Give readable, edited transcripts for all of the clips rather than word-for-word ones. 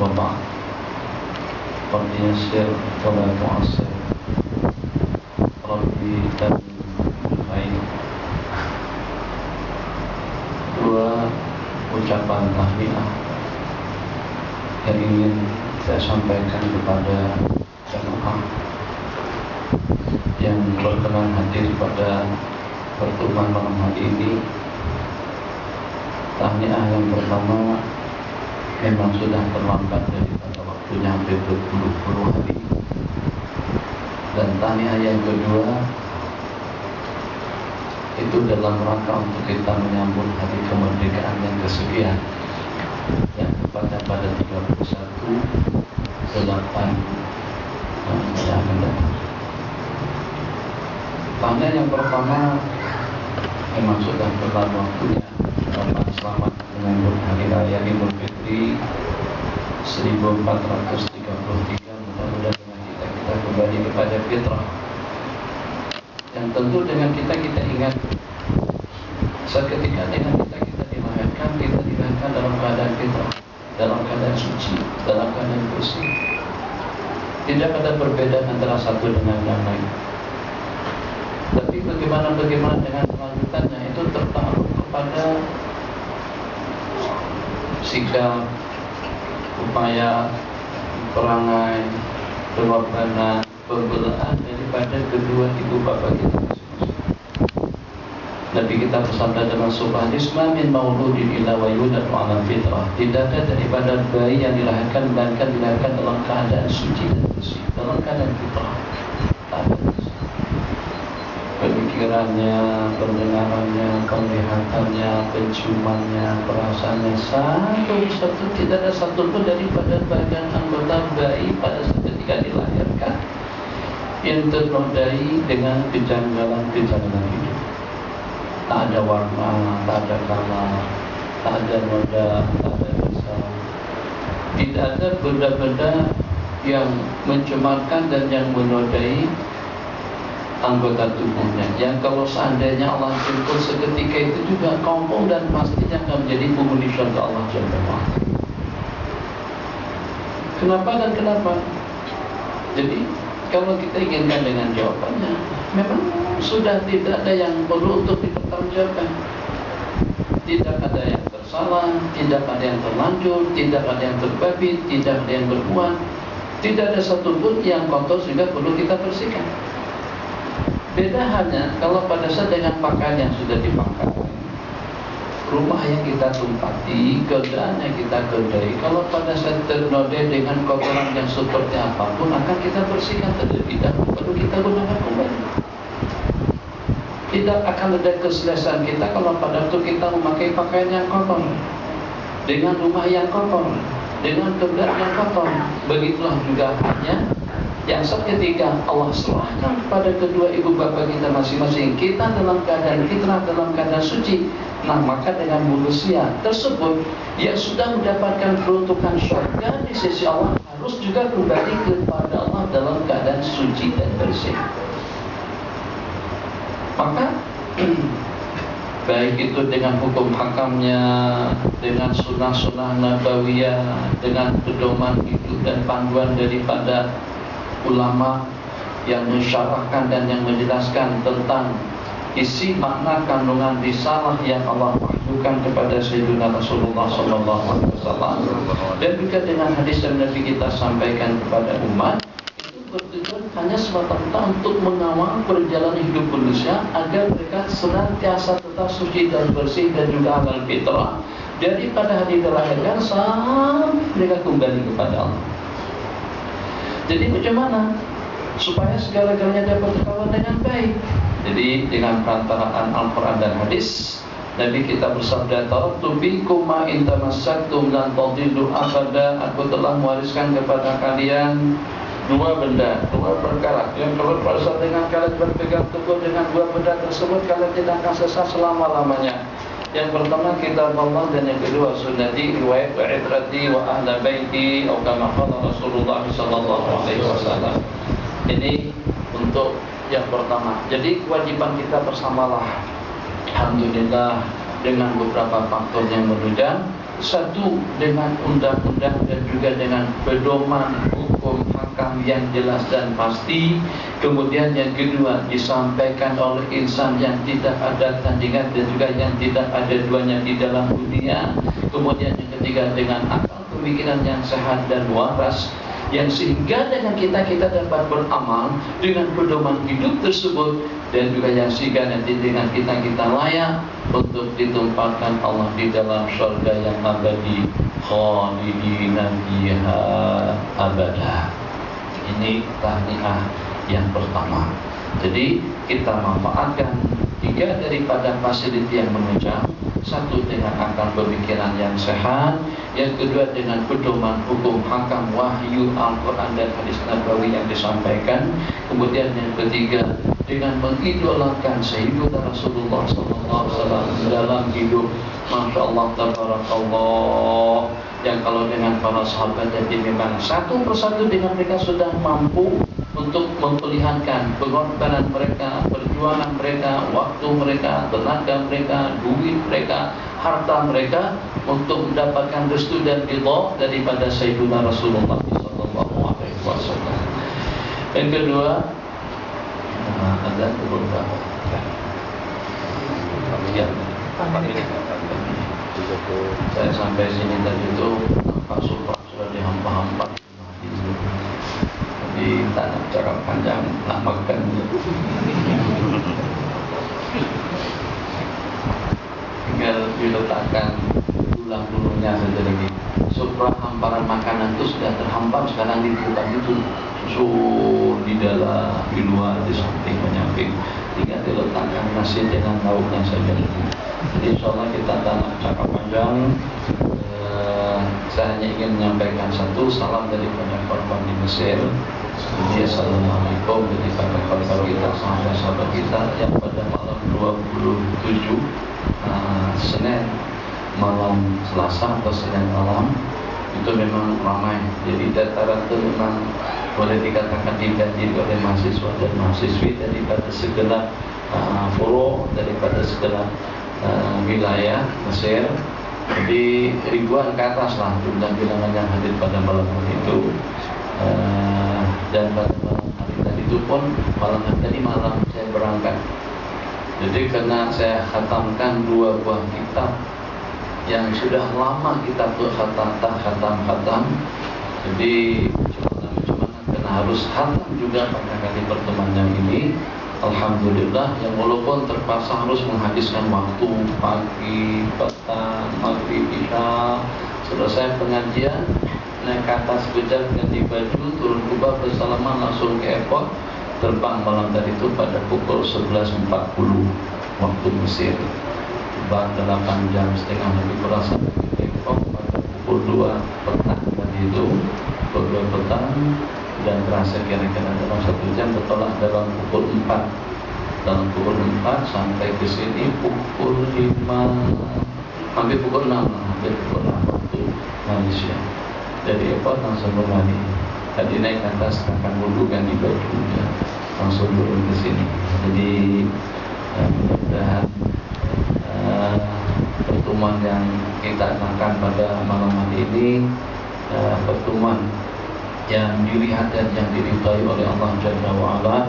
وبعد رب يسر ولا تعسر Rabbi dan baik. Dua ucapan tahniah yang ingin saya sampaikan kepada jemaah yang berkenan hadir pada pertemuan malam hari ini. Tahniah yang pertama memang sudah terlambat daripada waktunya hampir berpuluh-puluh hari. Dan tahniah yang kedua itu dalam rangka untuk kita menyambut hari kemerdekaan yang kesekian yang tepatnya pada 31/8 yang akan datang. Tahniah yang pertama memang sudah berlalu waktunya. Selamat menyambut hari raya Idul Fitri 1433. Mudah-mudahan kita kembali kepada fitrah. Yang tentu dengan kita ingat seketika dengan kita dilahirkan dalam keadaan fitrah, dalam keadaan suci, dalam keadaan bersih. Tidak ada perbedaan antara satu dengan yang lain. Tapi bagaimana dengan kelanjutannya itu tertaruh kepada sikap, upaya, perangai, pengorbanan, pembelaan daripada kedua ibu bapa kita masing-masing. Nabi kita bersabda dalam sebuah hadis, "Min mauludin illa wa yuladu 'ala fitrah." Tidak ada daripada bayi yang dilahirkan melainkan dilahirkan dalam keadaan suci dan bersih, dalam keadaan fitrah. Pemikirannya, pendengarannya, penglihatannya, penciumannya, perasaannya satu tidak ada satu pun daripada bagian anggota bayi pada saat ketika dilahirkan yang ternodai dengan kejanggalan hidup. Tak ada warna, tak ada color, tak ada noda, tak ada rasa. Tidak ada benda-benda yang mencemarkan dan yang menodai anggota tubuhnya, yang kalau seandainya Allah jemput seketika itu juga kompong dan pastinya akan menjadi penghuni syurga Allah Jalla wa'ala. Kenapa? Jadi kalau kita inginkan dengan jawabannya, memang sudah tidak ada yang perlu untuk dipertanggungjawabkan. Tidak ada yang bersalah, tidak ada yang terlanjur, tidak ada yang berbabit, tidak ada yang berbuat, tidak ada satupun yang kotor sehingga perlu kita bersihkan. Beda hanya kalau pada saat dengan pakaian yang sudah dipakai, rumah yang kita tumpati, kerjaan yang kita kerjai, kalau pada saat ternodai dengan kotoran yang seperti apapun akan kita bersihkan terlebih dahulu, baru kita gunakan kembali. Tidak akan ada keselesaan kita kalau pada waktu kita memakai pakaian yang kotor, dengan rumah yang kotor, dengan kerjaan yang kotor. Begitulah juga hanya yang seketika Allah serahkan kepada kedua ibu bapa kita masing-masing, kita dalam keadaan fitrah, dalam keadaan suci. Nah, maka dengan manusia tersebut yang sudah mendapatkan peruntukan syurga di sisi Allah harus juga kembali kepada Allah dalam keadaan suci dan bersih. Maka baik itu dengan hukum hakamnya, dengan sunnah-sunnah nabawiyah, dengan pedoman hidup dan panduan daripada ulama yang mensyarahkan dan yang menjelaskan tentang isi makna kandungan risalah yang Allah wahyukan kepada Sayyidina Rasulullah SAW, dan juga dengan hadis yang Nabi kita sampaikan kepada umat, itu bertujuan hanya semata-mata untuk mengawal perjalanan hidup manusia agar mereka senantiasa tetap suci dan bersih dan juga amal fitrah daripada hari dilahirkan sampai mereka kembali kepada Allah. Jadi bagaimana supaya segala-galanya dapat terkawal dengan baik? Jadi dengan perantaraan Al-Quran dan hadis, Nabi kita bersabda, "Taraktu bikum ma in tamassaktum lan tadillu abada." Aku telah mewariskan kepada kalian dua benda, dua perkara yang kalau pada saat dengan kalian berpegang teguh dengan dua benda tersebut, kalian tidak akan sesat selama-lamanya. Yang pertama kitab Allah dan yang kedua sunnati, riwayat wa itrati wa ahla baiti atau kama qala Rasulullah sallallahu alaihi wasallam. Ini untuk yang pertama. Jadi kewajiban kita bersamalah, alhamdulillah, dengan beberapa faktor yang menunjang satu dengan undang-undang dan juga dengan pedoman hukum hakam yang jelas dan pasti. Kemudian yang kedua disampaikan oleh insan yang tidak ada tandingan dan juga yang tidak ada duanya di dalam dunia. Kemudian yang ketiga dengan akal pemikiran yang sehat dan waras, yang sehingga dengan kita dapat beramal dengan pedoman hidup tersebut, dan juga yang sehingga nanti dengan kita layak untuk ditempatkan Allah di dalam surga yang abadi, khalidina fiha abada. Ini tahniah yang pertama. Jadi kita manfaatkan 3 daripada fasiliti yang menunjang. Satu dengan akal pemikiran yang sehat, yang kedua dengan pedoman hukum hakam wahyu Al-Quran dan hadis Nabawi yang disampaikan, kemudian yang ketiga dengan mengidolakan Sayyidina Rasulullah SAW dalam hidup. Masya Allah, tabarakallah, yang kalau dengan para sahabat jadi memang satu persatu dengan mereka sudah mampu untuk memperlihatkan pengorbanan mereka, perjuangan mereka, waktu mereka, tenaga mereka, duit mereka, harta mereka untuk mendapatkan restu dan ridha daripada Sayyidina Rasulullah SAW. Yang kedua, ada beberapa. Ya, saya sampai sini tadi itu Pak Supra sudah dihampa-hampa. Jadi tak nak cakap panjang, nak makan. Tinggal diletakkan tulang bulunya saja lagi. Supra hamparan makanan itu sudah terhampar, sekarang dibuka itu susu di dalam, di luar, di samping, menyamping. Tinggal diletakkan nasi dengan lauknya saja. Jadi insyaAllah kita tak nak cakap panjang. Saya hanya ingin menyampaikan satu salam daripada korban di Mesir. Jadi assalamualaikum daripada korban kita, sahabat-sahabat kita yang pada malam 27 Senin malam Selasa atau Senin malam itu memang ramai. Jadi dataran itu memang boleh dikatakan dihadiri oleh mahasiswa dan mahasiswi daripada segenap furo, daripada segenap wilayah Mesir. Jadi ribuan ke atas lah jumlah bilangan yang hadir pada malam hari itu. Dan pada malam hari tadi itu pun malam hari tadi malam saya berangkat. Jadi karena saya khatamkan 2 buah kitab yang sudah lama kita tuh khatam. Jadi cuma karena harus khatam juga pada kali pertemuan yang ini. Alhamdulillah, yang walaupun terpaksa harus menghabiskan waktu pagi, petang, maghrib, isya, selesai pengajian, naik ke atas kejar, ganti baju, turun kubah, bersalaman, langsung ke airport, terbang malam tadi itu pada pukul 11.40 waktu Mesir. Terbang 8 jam setengah lebih kurasa dari Bangkok pada pukul 2 petang tadi itu, pukul 2 petang. Dan terasa kira-kira dalam 1 jam bertolak dalam pukul 4. Dalam pukul 4 sampai ke sini pukul 5, hampir pukul 6 waktu Malaysia. Dari airport langsung kembali. Tadi naik ke atas akan wudhu ganti baju, langsung turun ke sini. Jadi mudah-mudahan pertemuan yang kita adakan pada malam hari ini pertemuan yang dilihat dan yang diridhai oleh Allah Jalla wa'ala.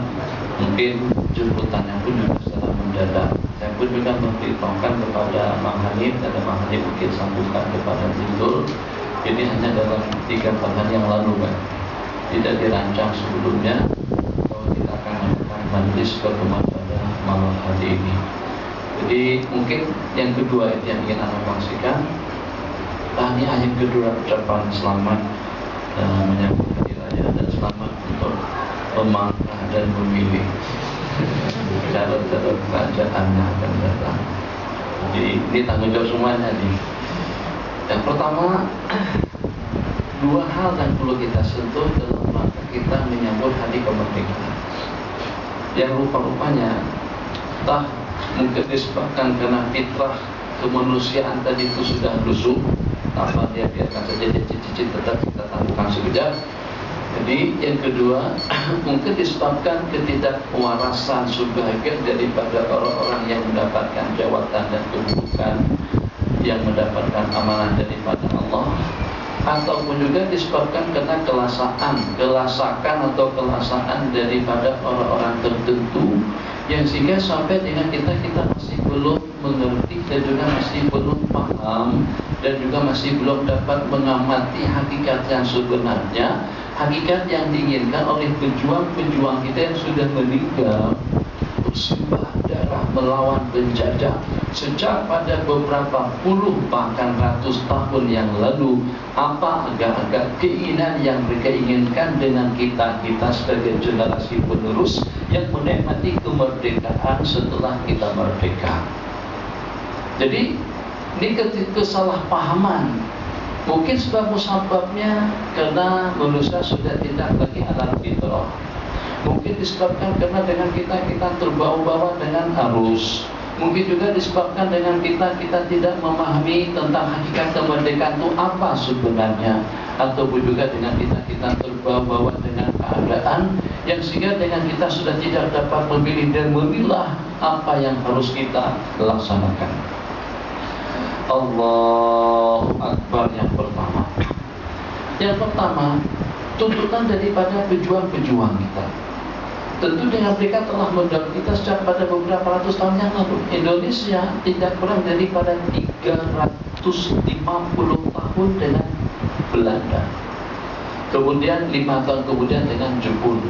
Mungkin jemputannya pun juga secara mendadak. Saya pun juga memberitahukan kepada Mang Hanif, dan Mang Hanif mungkin sambungkan kepada Zindul. Ini hanya dalam 3-4 hari yang lalu kan, tidak dirancang sebelumnya bahwa kita akan melakukan majlis pertemuan pada malam hari ini. Jadi mungkin yang kedua itu yang ingin anda pastikan. Tahniah yang kedua, ucapan selamat menyambut hari raya dan selamat untuk memangkah dan memilih calon-calon kerajaan yang akan datang. Jadi ini tanggung jawab semuanya nih. Yang pertama, 2 hal yang perlu kita sentuh dalam rangka kita menyambut hari kemerdekaan. Yang rupa-rupanya entah mungkin disebabkan karena fitrah kemanusiaan tadi itu sudah lusuh, tanpa dia biarkan saja dia cicit tetap kita tangguhkan sekejap. Jadi yang kedua mungkin disebabkan ketidakpewarasan sebagian daripada orang-orang yang mendapatkan jawatan dan kedudukan yang mendapatkan amanah daripada Allah, ataupun juga disebabkan karena kelasakan atau kelasaan daripada orang-orang tertentu, yang sehingga sampai dengan kita masih belum mengerti dan juga masih belum paham dan juga masih belum dapat mengamati hakikat yang sebenarnya, hakikat yang diinginkan oleh pejuang-pejuang kita yang sudah meninggal, bersumpah darah melawan penjajah sejak pada beberapa puluh bahkan ratus tahun yang lalu. Apa agak-agak keinginan yang mereka inginkan dengan kita sebagai generasi penerus yang menikmati kemerdekaan setelah kita merdeka. Jadi ini kesalahpahaman. Mungkin sebab-musababnya karena manusia sudah tidak lagi alam fitrah. Mungkin disebabkan karena dengan kita terbawa-bawa dengan arus. Mungkin juga disebabkan dengan kita tidak memahami tentang hakikat kemerdekaan itu apa sebenarnya, ataupun juga dengan kita terbawa-bawa dengan keadaan yang sehingga dengan kita sudah tidak dapat memilih dan memilah apa yang harus kita laksanakan. Allahu Akbar yang pertama. Yang pertama, tuntutan daripada pejuang-pejuang kita. Tentu dengan mereka telah mendorong kita sejak pada beberapa ratus tahun yang lalu. Indonesia tidak kurang daripada 350 tahun dengan Belanda. Kemudian 5 tahun kemudian dengan Jepun.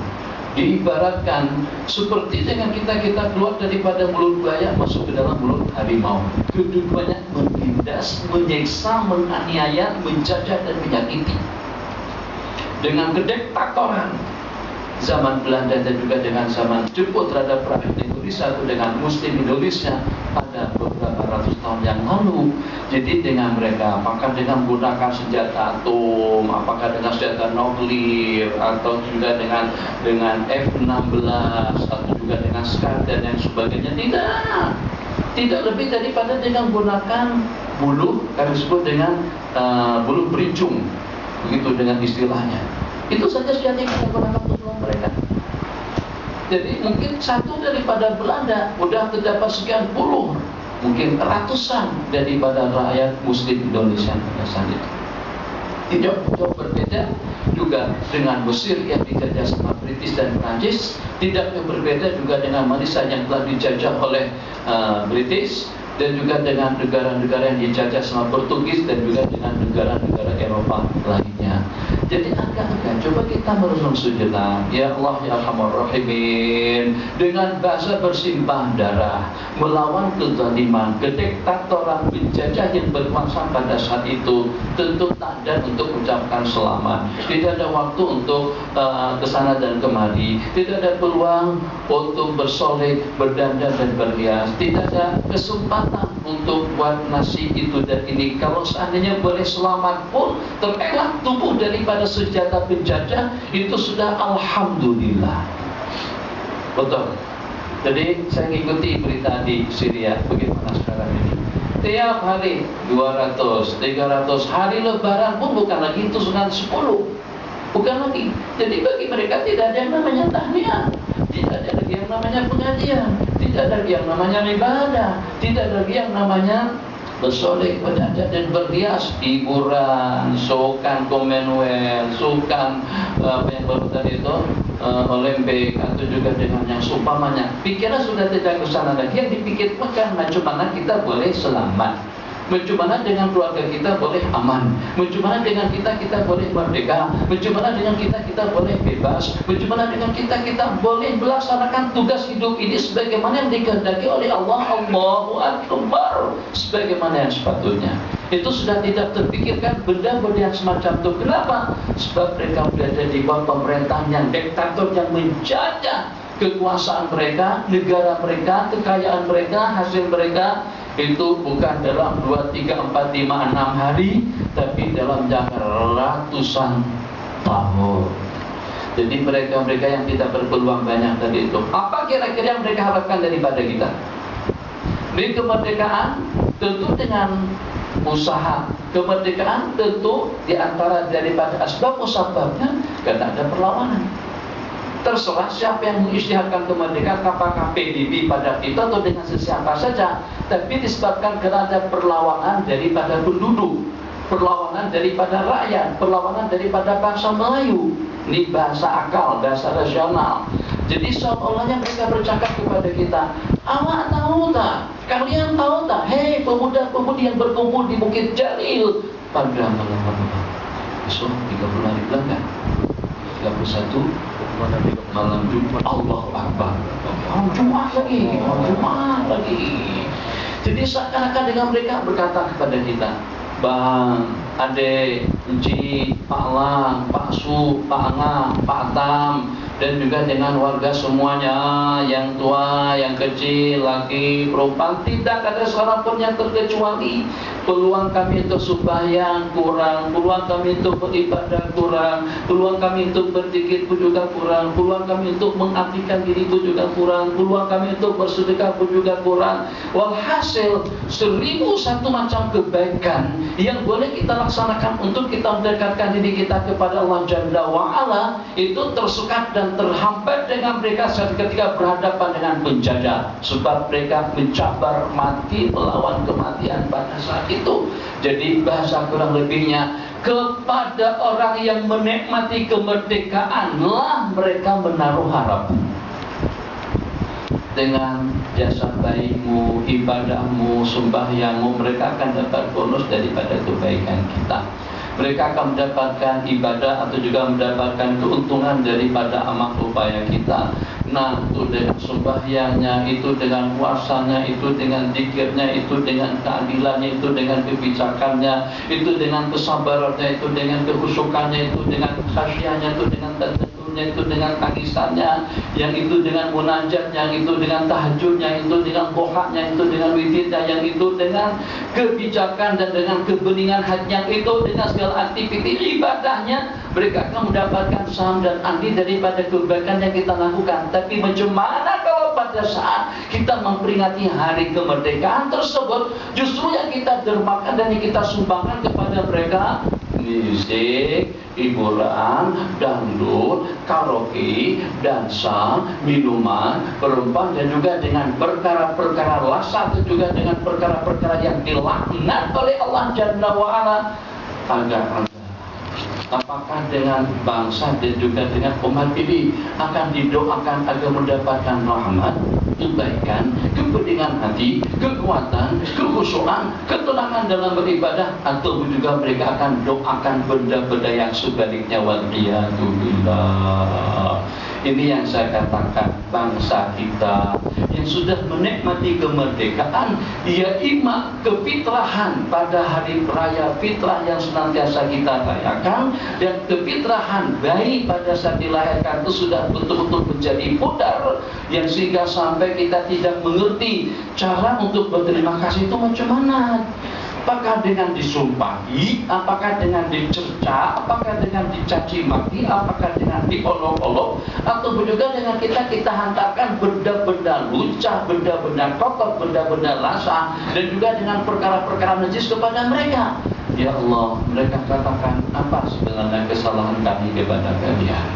Diibaratkan seperti dengan kita keluar daripada mulut buaya masuk ke dalam mulut harimau. Kedudukannya menindas, menyiksa, menganiaya, menjajah dan menyakiti. Dengan kediktatoran zaman Belanda dan juga dengan zaman Jepun terhadap rakyat Indonesia atau dengan Muslim Indonesia pada beberapa ratus tahun yang lalu. Jadi dengan mereka, apakah dengan menggunakan senjata atom, apakah dengan senjata nuklir, atau juga dengan F-16 atau juga dengan SCAR dan yang sebagainya, tidak lebih daripada dengan menggunakan bulu, kami sebut dengan bulu berincung, begitu dengan istilahnya. Itu saja senjata yang kita gunakan untuk melawan mereka. Jadi mungkin satu daripada Belanda sudah terdapat sekian puluh, mungkin ratusan daripada rakyat Muslim Indonesia pada saat itu. Tidak jauh berbeda juga dengan Mesir yang dijajah sama British dan Prancis. Tidak jauh berbeda juga dengan Malaysia yang telah dijajah oleh British, dan juga dengan negara-negara yang dijajah sama Portugis, dan juga dengan negara-negara Eropa lainnya. Jadi agak-agak coba kita merenung sejenak, ya Allah ya Arhamar Rahimin, dengan bahasa bersimpah darah melawan kezaliman, kediktatoran penjajah yang berkuasa pada saat itu. Tentu tak ada untuk ucapkan selamat, tidak ada waktu untuk kesana dan kemari, tidak ada peluang untuk bersolek, berdandan dan berhias, tidak ada kesempatan untuk buat nasi itu dan ini. Kalau seandainya boleh selamat pun, terelak tubuh daripada senjata penjajah, itu sudah alhamdulillah. Betul. Jadi saya mengikuti berita di Syria bagaimana sekarang ini. Tiap hari 200, 300 hari lebaran pun bukan lagi tusukan 10. Bukan lagi. Jadi bagi mereka tidak ada yang namanya tahniah, tidak ada lagi yang namanya pengajian, tidak ada lagi yang namanya ibadah, tidak ada lagi yang namanya bersolek, berdandan dan berhias, hiburan, sukan Commonwealth, sukan apa yang baru tadi itu Olimpik, atau juga dengan yang seumpamanya. Pikiran sudah tidak ke sana lagi. Yang dipikirkan bagaimana kita boleh selamat, bagaimana dengan keluarga kita boleh aman, bagaimana dengan kita boleh merdeka, bagaimana dengan kita boleh bebas, bagaimana dengan kita boleh melaksanakan tugas hidup ini sebagaimana yang dikehendaki oleh Allah. Allahu Akbar, sebagaimana yang sepatutnya. Itu sudah tidak terpikirkan benda-benda yang semacam itu. Kenapa? Sebab mereka berada di bawah pemerintahan yang diktator yang menjajah kekuasaan mereka, negara mereka, kekayaan mereka, hasil mereka. Itu bukan dalam 2, 3, 4, 5, 6 hari, tapi dalam jangka ratusan tahun. Jadi mereka-mereka yang tidak berpeluang banyak tadi itu, apa kira-kira yang mereka harapkan daripada kita? Di kemerdekaan tentu dengan usaha. Kemerdekaan tentu diantara daripada asbab musababnya karena ada perlawanan. Terserah siapa yang mengisytiharkan kemerdekaan, apakah PBB pada kita atau dengan sesiapa saja. Tapi disebabkan kerana ada perlawanan daripada penduduk, perlawanan daripada rakyat, perlawanan daripada bangsa Melayu. Ini bahasa akal, bahasa rasional. Jadi seolah-olahnya mereka bercakap kepada kita, awak tahu tak? Kalian tahu tak? Hei pemuda-pemudi yang berkumpul di Bukit Jalil pada malam besok 30 hari belakang 31 malam Jumat. Allahu Akbar. Jumat lagi. Jadi seakan-akan dengan mereka berkata kepada kita, Bang, Adik, Encik, Pak Lang, Pak Su, Pak Angah, Pak Tam, dan juga dengan warga semuanya, yang tua, yang kecil, laki, perempuan, tidak ada seorang pun yang terkecuali. Peluang kami untuk sembahyang kurang, peluang kami untuk beribadah kurang, peluang kami untuk berzikir pun juga kurang, peluang kami untuk mengabdikan diri pun juga kurang, peluang kami untuk bersedekah pun juga kurang. Walhasil 1001 macam kebaikan yang boleh kita laksanakan untuk kita mendekatkan diri kita kepada Allah Jalla wa'ala itu tersekat dan terhambat dengan mereka ketika berhadapan dengan penjajah. Sebab mereka mencabar mati melawan kematian pada saat itu. Jadi bahasa kurang lebihnya, kepada orang yang menikmati kemerdekaan lah mereka menaruh harapan. Dengan jasa baikmu, ibadahmu, sembahyangmu, mereka akan dapat bonus daripada kebaikan kita. Mereka akan mendapatkan ibadah atau juga mendapatkan keuntungan daripada amal upaya kita. Nah, itu dengan sembahyangnya, itu dengan puasanya, itu dengan zikirnya, itu dengan keadilannya, itu dengan kebijakannya, itu dengan kesabarannya, itu dengan kehusukannya, itu dengan khasyahnya, itu dengan tadabburnya, itu dengan tangisannya, yang itu dengan munajat, yang itu dengan tahajudnya, itu dengan dohanya, itu dengan witirnya, yang itu dengan kebijakan dan dengan kebeningan hatinya, itu dengan segala aktiviti ibadahnya. Mereka akan mendapatkan saham dan andil daripada kebaikan yang kita lakukan. Tapi macam mana kalau pada saat kita memperingati hari kemerdekaan tersebut, justru yang kita dermakan dan yang kita sumbangkan kepada mereka musik, hiburan, dangdut, karaoke, dansa, minuman, perempuan, dan juga dengan perkara-perkara lasat, dan juga dengan perkara-perkara yang dilaknat oleh Allah Jalla wa'ala. Apakah dengan bangsa dan juga dengan umat ini akan didoakan agar mendapatkan rahmat, kebaikan, kepentingan hati, kekuatan, kekhusyuan, ketenangan dalam beribadah, atau juga mereka akan doakan benda-benda yang sebaliknya? Waliyadzubillah. Ini yang saya katakan, bangsa kita yang sudah menikmati kemerdekaan, dia imak kefitrahan pada hari raya fitrah yang senantiasa kita rayakan, dan kefitrahan bayi pada saat dilahirkan itu sudah betul-betul menjadi pudar, yang sehingga sampai kita tidak mengerti cara untuk berterima kasih itu macam mana. Apakah dengan disumpahi, apakah dengan dicerca, apakah dengan dicaci maki, apakah dengan diolok-olok, atau juga dengan kita hantarkan benda-benda lucah, benda-benda kotor, benda-benda lasah, dan juga dengan perkara-perkara najis kepada mereka. Ya Allah, mereka katakan, apa sebenarnya kesalahan kami kepada kalian?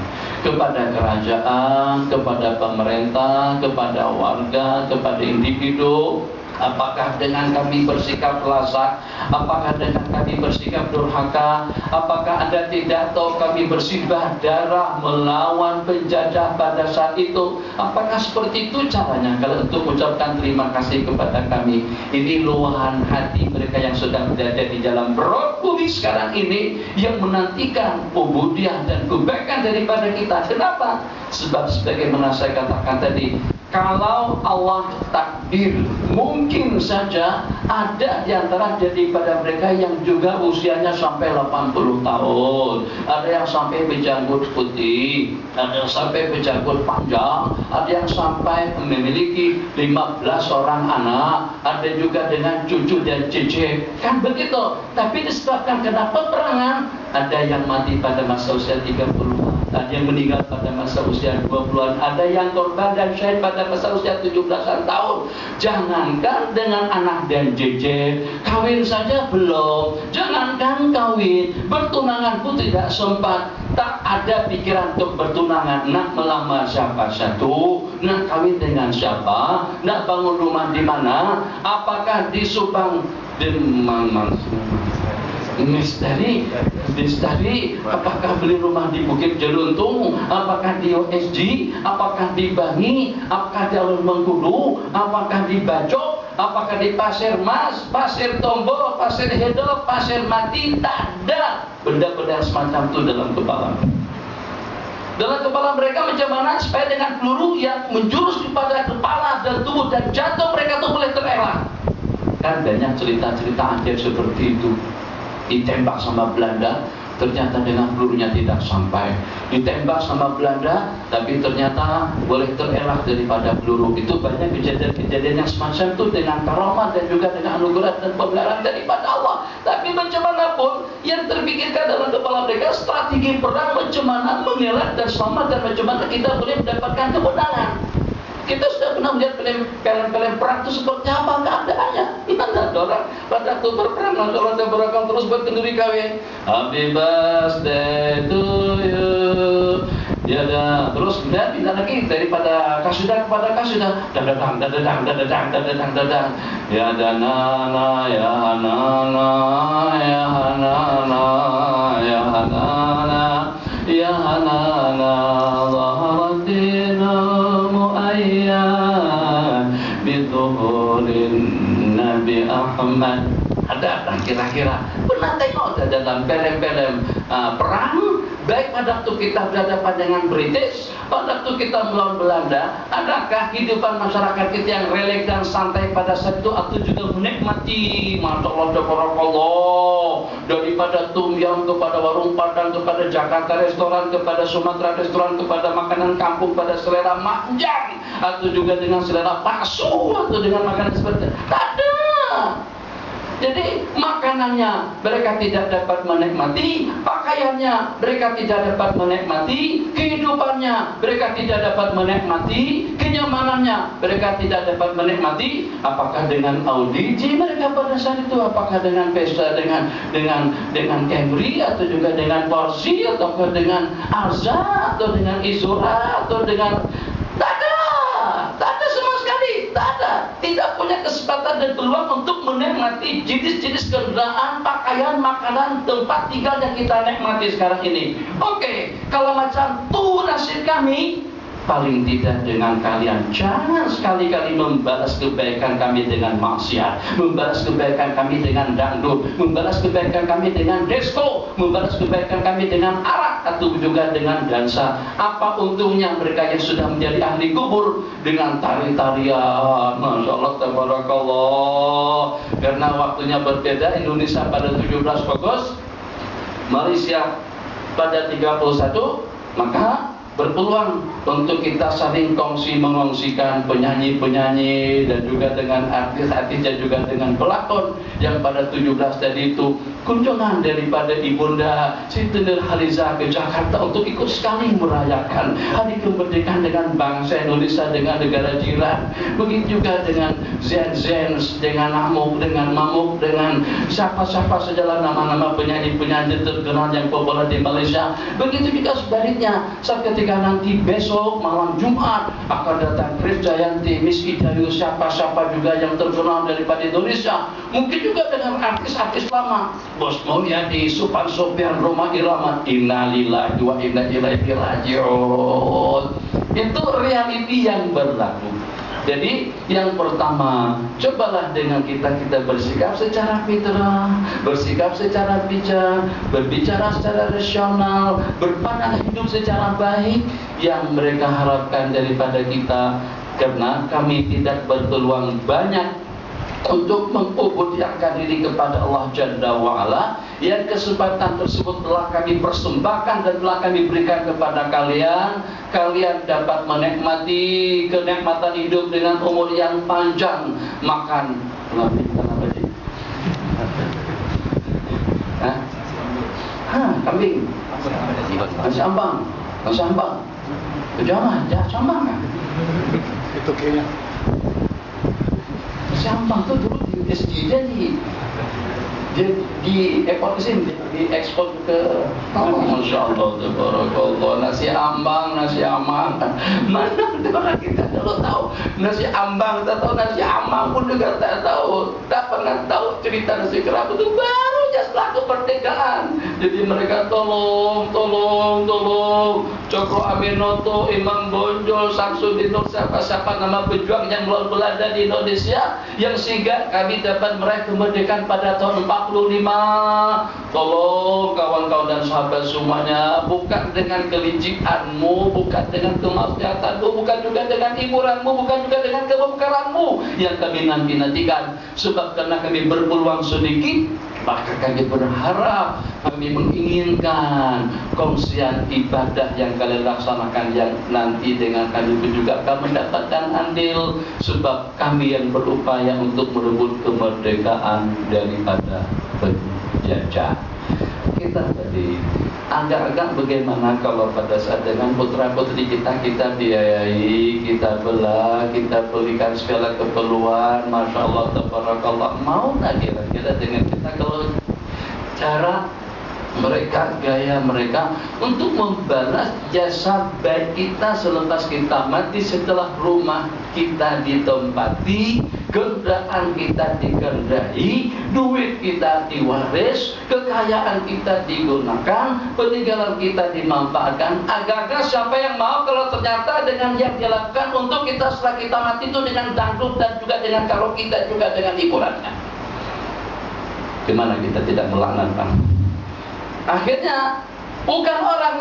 Kepada kerajaan, kepada pemerintah, kepada warga, kepada individu. Apakah dengan kami bersikap lasak? Apakah dengan kami bersikap durhaka? Apakah Anda tidak tahu kami bersimbah darah melawan penjajah pada saat itu? Apakah seperti itu caranya kalau untuk mengucapkan terima kasih kepada kami? Ini luahan hati mereka yang sedang berada di dalam perut bumi sekarang ini, yang menantikan ubudiah dan kebaikan daripada kita. Kenapa? Sebab sebagaimana saya katakan tadi, kalau Allah takdir, mungkin saja ada di antara daripada mereka yang juga usianya sampai 80 tahun. Ada yang sampai berjanggut putih, ada yang sampai berjanggut panjang, ada yang sampai memiliki 15 orang anak, ada juga dengan cucu dan cicit. Kan begitu. Tapi disebabkan kena peperangan, Ada yang mati pada masa usia 30-an, ada yang meninggal pada masa usia 20-an, ada yang korban dan syahid pada masa usia 17-an tahun. Jangankan dengan anak dan jeje, kawin saja belum. Jangankan kawin, bertunangan pun tidak sempat. Tak ada pikiran untuk bertunangan. Nak melamar siapa satu, nak kawin dengan siapa, nak bangun rumah di mana, apakah di Subang, di mana, Misteri, apakah beli rumah di Bukit Jeluntung, apakah di OSG, apakah di Bangi, apakah di Alun Mengkudu, apakah di Bacok, apakah di Pasir Mas, Pasir Tombo, Pasir Hedop, Pasir Mati. Tak ada benda-benda semacam itu dalam kepala. Dalam kepala mereka macam mana supaya dengan peluru yang menjurus kepada kepala dan tubuh dan jantung mereka itu boleh terelak. Kan banyak cerita-cerita ajaib seperti itu. Ditembak sama Belanda, ternyata dengan pelurunya tidak sampai. Ditembak sama Belanda, tapi ternyata boleh terelak daripada peluru. Itu banyak kejadian-kejadian yang semacam itu dengan karamah dan juga dengan anugerah dan pemeliharaan daripada Allah. Tapi macam mana pun yang terpikirkan dalam kepala mereka strategi perang, macam mana mengelak dan selamat, dan macam mana kita boleh mendapatkan kemenangan. Kita sudah pernah melihat film-film perang itu seperti apa keadaannya. Ada orang pada waktu berperang, Allah berperang terus berkenduri kawin. Happy birthday to you. Ya dah, terus kemudian pindah lagi daripada kasidah kepada kasidah. Dadadang, dadadang, dadadang, dadadang, dadadang. Ya danana, ya hanana, ya hanana, ya hanana, ya hanana, zaharatina mu'ayyan bituhurin Nabi Ahmad. Ada kira-kira pernah tengok dalam film-film perang, baik pada waktu kita berhadapan dengan British, pada waktu kita melawan Belanda. Adakah kehidupan masyarakat kita yang relax dan santai pada saat itu, atau juga menikmati, Masya Allah, tabarakallah, daripada Tumyam kepada warung Padang, kepada Jakarta restoran, kepada Sumatera restoran, kepada makanan kampung, pada selera manjang, atau juga dengan selera bakso, atau dengan makanan seperti itu? Tak ada. Jadi makanannya mereka tidak dapat menikmati, pakaiannya mereka tidak dapat menikmati, kehidupannya mereka tidak dapat menikmati, kenyamanannya mereka tidak dapat menikmati. Apakah dengan audisi mereka pada saat itu, apakah dengan pesta dengan Camry, atau juga dengan Porsche, atau dengan Arza, atau dengan Isura, atau dengan tak ada sama sekali, tak ada. Tidak punya kesempatan dan peluang untuk menikmati jenis-jenis kendaraan, pakaian, makanan, tempat tinggal yang kita nikmati sekarang ini. Oke, kalau macam itu nasib kami, paling tidak dengan kalian jangan sekali-kali membalas kebaikan kami dengan maksiat, membalas kebaikan kami dengan dangdut, membalas kebaikan kami dengan disco, membalas kebaikan kami dengan arak, atau juga dengan dansa. Apa untungnya mereka yang sudah menjadi ahli kubur dengan tari-tarian, Masya Allah, tabarakallah. Karena waktunya berbeda, Indonesia pada 17 Agustus, Malaysia pada 31, maka berpeluang untuk kita saling mengongsikan penyanyi-penyanyi dan juga dengan artis-artis dan juga dengan pelakon yang pada 17 tadi itu kunjungan daripada Ibunda Siti Nurhaliza ke Jakarta untuk ikut sekali merayakan hari kemerdekaan dengan bangsa Indonesia dengan negara jiran. Begitu juga dengan Zen, dengan Mamuk, dengan siapa-siapa sajalah nama-nama penyanyi-penyanyi terkenal yang populer di Malaysia. Begitu juga sebaliknya, saat ketika nanti besok malam Jumat akan datang Krisdayanti, Miss Idayu, siapa-siapa juga yang terkenal daripada Indonesia. Mungkin juga dengan artis-artis lama, Bos Mulyadi, Supan Sopian, Roma Irama. Innalillahi wa inna ilaihi raji'un. Itu realiti yang berlaku. Jadi yang pertama, cobalah dengan kita bersikap secara fitrah, bersikap secara bijak, berbicara secara rasional, berpandang hidup secara baik yang mereka harapkan daripada kita. Karena kami tidak berpeluang banyak untuk mengubudiyahkan diri kepada Allah Jalla wa'ala, yang kesempatan tersebut telah kami persembahkan dan telah kami berikan kepada kalian. Kalian dapat menikmati kenikmatan hidup dengan umur yang panjang. Makan apa sih? kambing, nasi ambang, jangan ambang kan? Itu kayaknya. Nasi ambang tuh dulu di SJ di ekspor ke sini, diekspor ke Masya Allah, tabarakallah. Nasi ambang, nasi amang, mana orang kita kalau tahu nasi ambang, tak tahu nasi amang pun juga tak tahu, tak pernah tahu cerita nasi kerabu itu baru aja setelah kemerdekaan. Jadi mereka tolong Cokro Aminoto, Imam Bonjol, Samsudin Nur, siapa nama pejuang yang melawan Belanda di Indonesia, yang sehingga kami dapat meraih kemerdekaan pada tahun 45. Tolong kawan-kawan dan sahabat semuanya, bukan dengan kelicikanmu, bukan dengan kemaksiatanmu, bukan juga dengan hiburanmu, bukan juga dengan kebongkaranmu yang kami nantikan. Sebab karena kami berpeluang sedikit, maka kami berharap, kami menginginkan kongsian ibadah yang kalian laksanakan yang nanti dengan kami juga akan mendapatkan andil. Sebab kami yang berupaya untuk merebut kemerdekaan daripada penjajah. Kita tadi agak-agak bagaimana kalau pada saat dengan putra-putri kita biayai, kita belah, kita belikan segala keperluan, Masya Allah, tabarakallah. Mau tak kira-kira dengan kita kalau cara mereka, gaya mereka untuk membalas jasa baik kita selepas kita mati, setelah rumah kita ditempati, kendaraan kita dikendarai, duit kita diwaris, kekayaan kita digunakan, peninggalan kita dimanfaatkan. Agak-agak siapa yang mau kalau ternyata dengan yang dilakukan untuk kita setelah kita mati itu dengan dangdut dan juga dengan karaoke kita juga dengan hiburannya. Gimana kita tidak melaknatkan? Akhirnya bukan orang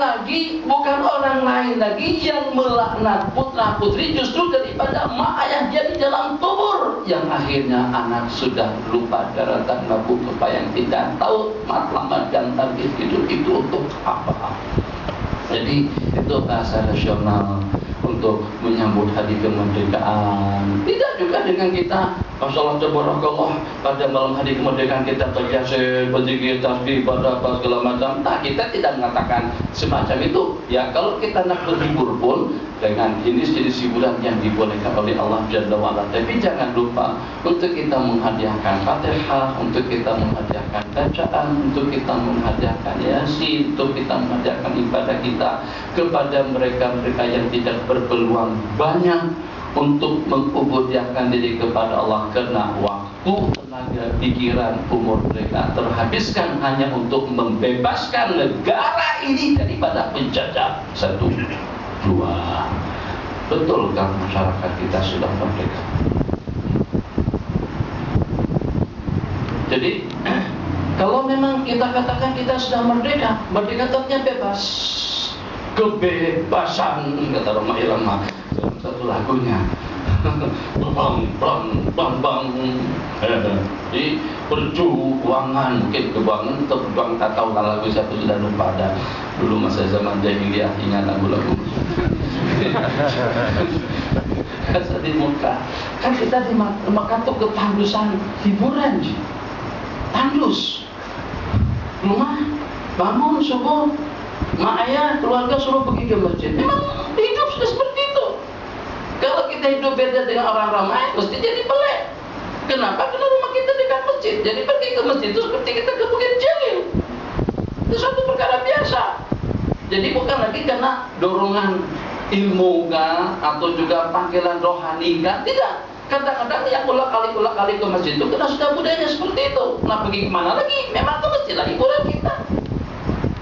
lain lagi yang melaknat putra putri, justru daripada mak ayah dia di dalam kubur, yang akhirnya anak sudah lupa daratan mabuk yang tidak tahu matlamat dan target hidup itu untuk apa. Jadi itu bahasa nasional untuk menyambut hari kemerdekaan. Tidak juga dengan kita Masyaallah tabarakallah pada malam hari kemerdekaan kita berjasa, berzikir, tasbih, pada apa segala macam. Nah, kita tidak mengatakan semacam itu. Ya, kalau kita nak berhibur pun dengan jenis-jenis hiburan yang dibolehkan oleh Allah Jalla wa'ala. Tapi jangan lupa untuk kita menghadiahkan Fatihah, untuk kita menghadiahkan bacaan, untuk kita menghadiahkan Yasin, untuk kita menghadiahkan ibadah kita kepada mereka-mereka yang tidak berpeluang banyak untuk mengubudiahkan diri kepada Allah, karena waktu, tenaga, pikiran, umur mereka terhabiskan hanya untuk membebaskan negara ini daripada penjajah. 1, 2. Betulkah masyarakat kita sudah merdeka? Jadi kalau memang kita katakan kita sudah merdeka, merdeka artinya bebas, kebebasan, kata Roma Irama dalam satu lagunya. bang di perjuangan, mungkin keuangan atau perjuangan, tak tahu kalau lagu siapa, sudah lupa. Ada dulu masa zaman jahiliyah, ingat lagu-lagu. Kan di Mekah, kan kita di Mekah tuh ketandusan hiburan, tandus rumah, bangun subuh, mak ayah, keluarga suruh pergi ke masjid. Memang hidup sudah seperti itu. Kalau kita hidup beda dengan orang ramai, mesti jadi pelik. Kenapa? Karena rumah kita dekat masjid. Jadi pergi ke masjid itu seperti kita ke Bukit Jalil. Itu suatu perkara biasa. Jadi bukan lagi karena dorongan ilmu kah, atau juga panggilan rohani kah? Tidak. Kadang-kadang yang ulang-kali ke masjid itu karena sudah budayanya seperti itu. Nah, pergi kemana lagi? Memang ke masjid lagi hiburan kita.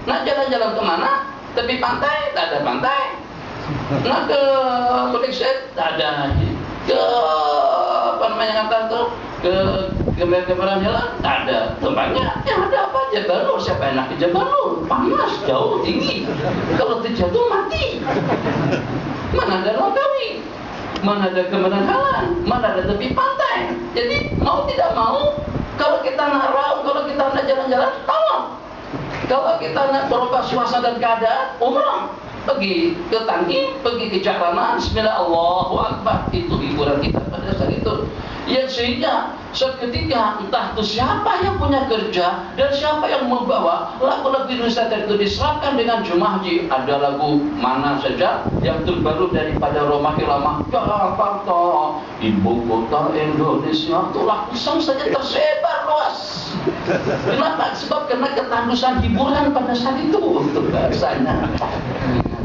Nah, jalan-jalan kemana? Tepi pantai, tak ada pantai. Nah, ke Balikset, tak ada. Ke apa namanya kata tuh? Ke Kemeran Jalan, tak ada tempatnya. Yang ada apa? Jabanur. Siapa enak ke Jabanur? Panas, jauh, tinggi. Kalau terjatuh mati. Mana ada Langkawi? Mana ada Kemenangan? Mana ada tepi pantai? Jadi mau tidak mau, kalau kita nak raut, kalau kita nak jalan-jalan, tolong. Kalau kita nak berubah suasana dan keadaan, umrah, pergi ke Tanjung, pergi ke Jakarta, Bismillah, Allahu Akbar. Itu hiburan kita pada saat itu. Yang sehingga Seketika entah itu siapa yang punya kerja dan siapa yang membawa lagu-lagu Indonesia itu diserapkan dengan jemaah haji. Ada lagu mana saja yang terbaru daripada Roma Irama Jakarta, ibu kota Indonesia, itu langsung saja tersebar luas. Kenapa? Sebab kena ketandusan hiburan pada saat itu untuk bahasanya.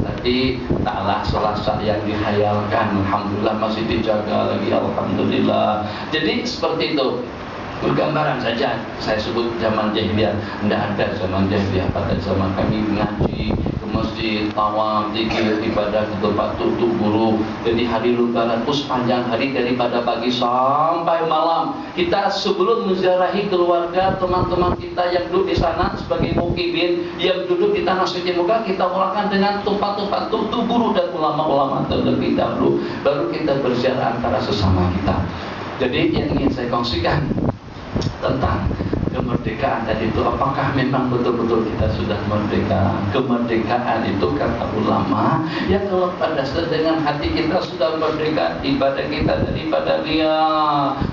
Tadi taklah selasa yang dihayalkan, alhamdulillah masih dijaga lagi, alhamdulillah. Jadi seperti itu. Bergambaran saja, saya sebut zaman jahiliyah. Tidak ada zaman jahiliyah. Pada zaman kami ngaji ke masjid, tawaf, zikir, ibadah ke tempat tutup guru. Jadi hari lebaran itu sepanjang hari daripada pagi sampai malam. Kita sebelum menziarahi keluarga, teman-teman kita yang duduk di sana sebagai mukimin, yang duduk di tanah suci Mekah, kita mulakan dengan tempat-tempat tutup guru dan ulama-ulama terlebih dahulu. Baru kita berziarah antara sesama kita. Jadi yang ingin saya kongsikan tentang kemerdekaan tadi itu, apakah memang betul-betul kita sudah merdeka? Kemerdekaan itu kata ulama, ya kalau pada saat dengan hati kita sudah merdeka, ibadah kita daripada ria,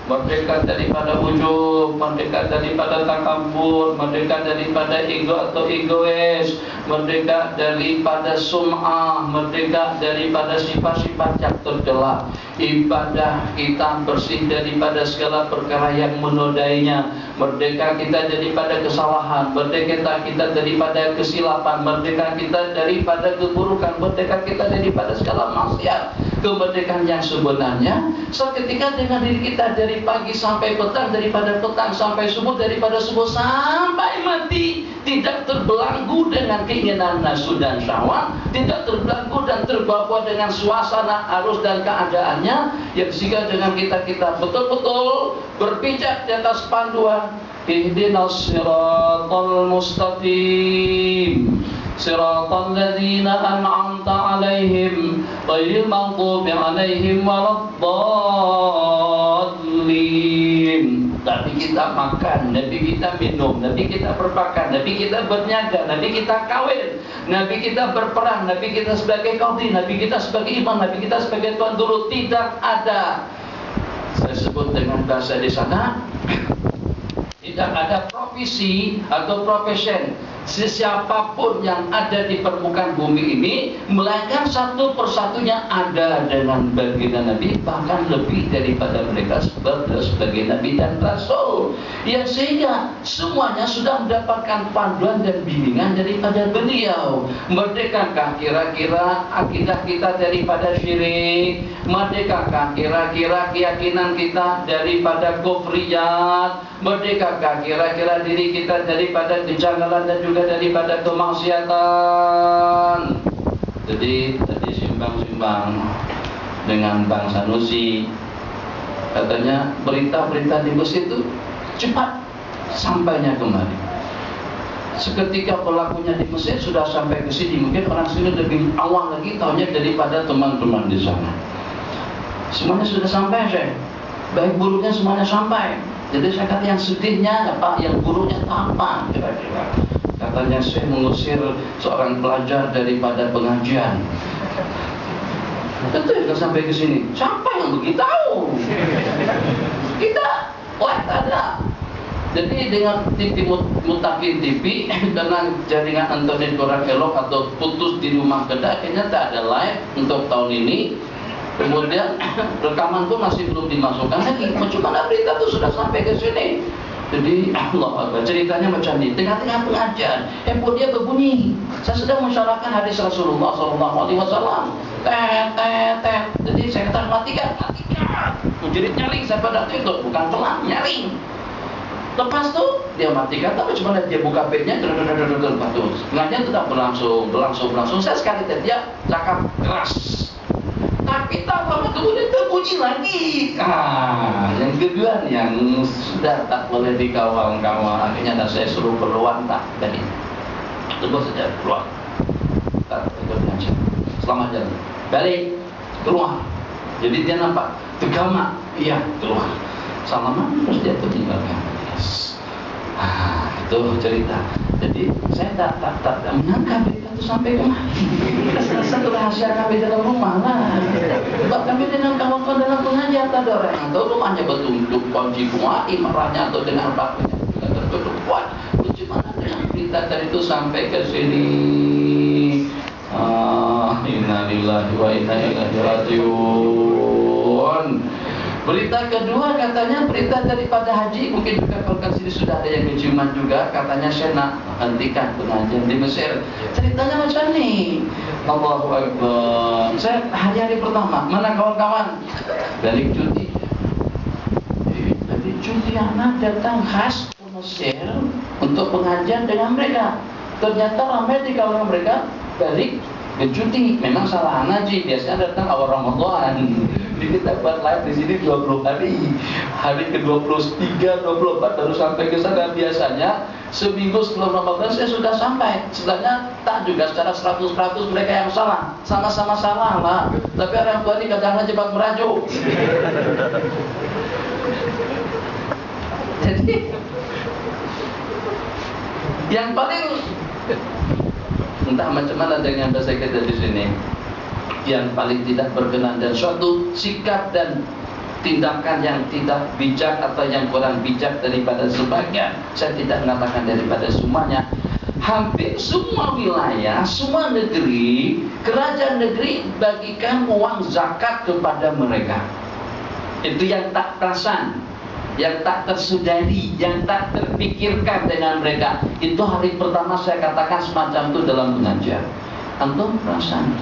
merdeka daripada ujub, merdeka daripada takabur, merdeka daripada ego atau egois, merdeka daripada sum'ah, merdeka daripada sifat-sifat yang tercela. Ibadah kita bersih daripada segala perkara yang menodainya, merdeka kita daripada kesalahan, merdeka kita daripada kesilapan, merdeka kita daripada keburukan, merdeka kita daripada segala maksiat. Kemerdekaan yang sebenarnya seketika dengan diri kita dari pagi sampai petang, daripada petang sampai subuh, daripada subuh sampai mati, tidak terbelenggu dengan keinginan nafsu dan syahwat, tidak terbelenggu dan terbawa dengan suasana arus dan keadaannya, yang sehingga dengan kita betul-betul berpijak di atas panduan ihdinas siratal mustaqim siratal ladzina an'amta 'alaihim ghairil maghdubi 'alaihim waladdallin. Nabi kita makan, Nabi kita minum, Nabi kita berpakan, Nabi kita berniaga, Nabi kita kawin, Nabi kita berperang, Nabi kita sebagai qadhi, Nabi kita sebagai imam, Nabi kita sebagai tuan guru. Tidak ada, saya sebut dengan bahasa di sana, tidak ada profesi atau profession siapapun yang ada di permukaan bumi ini, melainkan satu persatunya ada dengan baginda Nabi, bahkan lebih daripada mereka sebagai Nabi dan Rasul, yang sehingga semuanya sudah mendapatkan panduan dan bimbingan daripada beliau. Merdekakah kira-kira akidah kita daripada syirik? Merdekakah kira-kira keyakinan kita daripada kufriyat? Merdekakah kira-kira diri kita daripada kejanggalan dan juga daripada kemaksiatan? Jadi tadi simbang-simbang dengan Bang Sanusi, katanya berita-berita di Mesir itu cepat sampainya kemari. Seketika pelakunya di Mesir sudah sampai ke sini, mungkin orang sini lebih awal lagi tahunya daripada teman-teman di sana. Semuanya sudah sampai, saya. Baik buruknya semuanya sampai. Jadi saya kata yang sedihnya apa, yang buruknya apa kira-kira. Katanya saya mengusir seorang pelajar daripada pengajian. Tentu ya sampai ke sini. Siapa yang beritahu? Kita ada. Jadi dengan TV Mutakin TV dengan jaringan internet kurang elok atau putus di rumah beda, akhirnya tak ada live untuk tahun ini. Kemudian rekaman pun masih belum dimasukkan lagi. Cuma berita itu sudah sampai ke sini. Jadi Allah Akbar, ceritanya macam ini. Tengah-tengah pengajian, handphone dia berbunyi. Saya sedang mensyarahkan hadis Rasulullah SAW. Tet. Jadi saya kata matikan. Menjerit nyaring, saya pada itu bukan pelan, nyaring. Lepas tuh dia matikan, tapi cuma lihat dia buka page-nya, pengajian tetap berlangsung. Saya sekali dia cakap keras. Tapi tak lama kemudian terbunyi lagi. Yang kedua yang sudah tak boleh dikawal-kawal, akhirnya saya suruh keluar tak tadi. Terus saja keluar. Tak ikut ngaji. Selamat jalan. Balik keluar. Jadi dia nampak tegama, iya keluar. Salaman terus dia tertinggalkan. Yes. Tuh cerita. Jadi saya tak menyangka berita itu sampai kemari. Satu rahasia kami dalam rumah lah. Sebab kami dengan kawan-kawan dalam pengajian ada orang yang tahu rumahnya bertunduk kunci kuat, marahnya atau dengan pakunya juga tertutup kuat. Bagaimana dengan berita tadi itu sampai ke sini? Innalillahi wa inna ilaihi rajiun. Berita kedua katanya berita daripada haji, mungkin juga kalau kan sini sudah ada yang keciuman juga, katanya saya nak hentikan pengajian di Mesir. Ceritanya macam ni. Allahu Akbar. Saya hari-hari pertama, mana kawan-kawan? Dari cuti. Dari cuti anak datang khas ke Mesir untuk pengajian dengan mereka. Ternyata ramai di kalangan mereka balik ke cuti. Memang salah ngaji, biasanya datang awal Ramadan. Jadi kita buat live di sini 20 hari. Hari ke-23, 24 baru sampai ke sana. Biasanya seminggu sebelum Ramadan saya sudah sampai. Sebenarnya tak juga secara 100% mereka yang salah. Sama-sama salah lah. Tapi orang tua ini kadang-kadang cepat merajuk. Jadi yang paling entah macam mana dengan bahasa kita di sini, yang paling tidak berkenan dan suatu sikap dan tindakan yang tidak bijak atau yang kurang bijak daripada sebagian, saya tidak mengatakan daripada semuanya, hampir semua wilayah, semua negeri, kerajaan negeri bagikan uang zakat kepada mereka. Itu yang tak perasan, yang tak tersudari, yang tak terpikirkan dengan mereka. Itu hari pertama saya katakan semacam itu dalam pengajian. Antum perasan?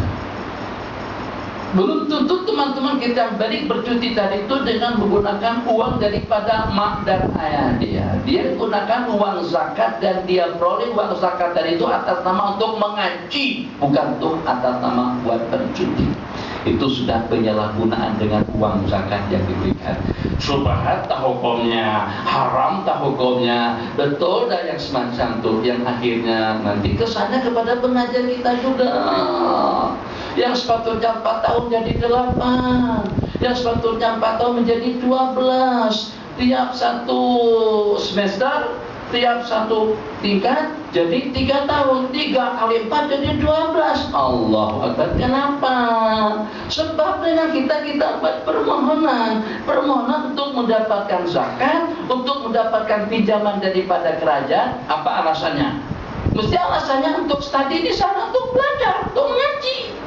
Belum tentu teman-teman kita yang balik bercuti tadi itu dengan menggunakan uang daripada mak dan ayah dia. Dia gunakan uang zakat dan dia peroleh uang zakat tadi itu atas nama untuk mengaji, bukan untuk atas nama buat bercuti. Itu sudah penyalahgunaan dengan uang zakat yang diberikan. Subhat tak hukumnya, haram tak hukumnya, betul dan yang semacam itu, yang akhirnya nanti kesannya kepada pengajian kita juga. Yang sepatutnya 4 tahun jadi 8, yang sepatutnya 4 tahun menjadi 12. Tiap satu semester, tiap satu tingkat jadi 3 tahun. 3 kali 4 jadi 12. Allahu Akbar. Kenapa? Sebab dengan kita buat permohonan untuk mendapatkan zakat, untuk mendapatkan pinjaman daripada kerajaan. Apa alasannya? Mesti alasannya untuk studi di sana, untuk belajar, untuk mengaji.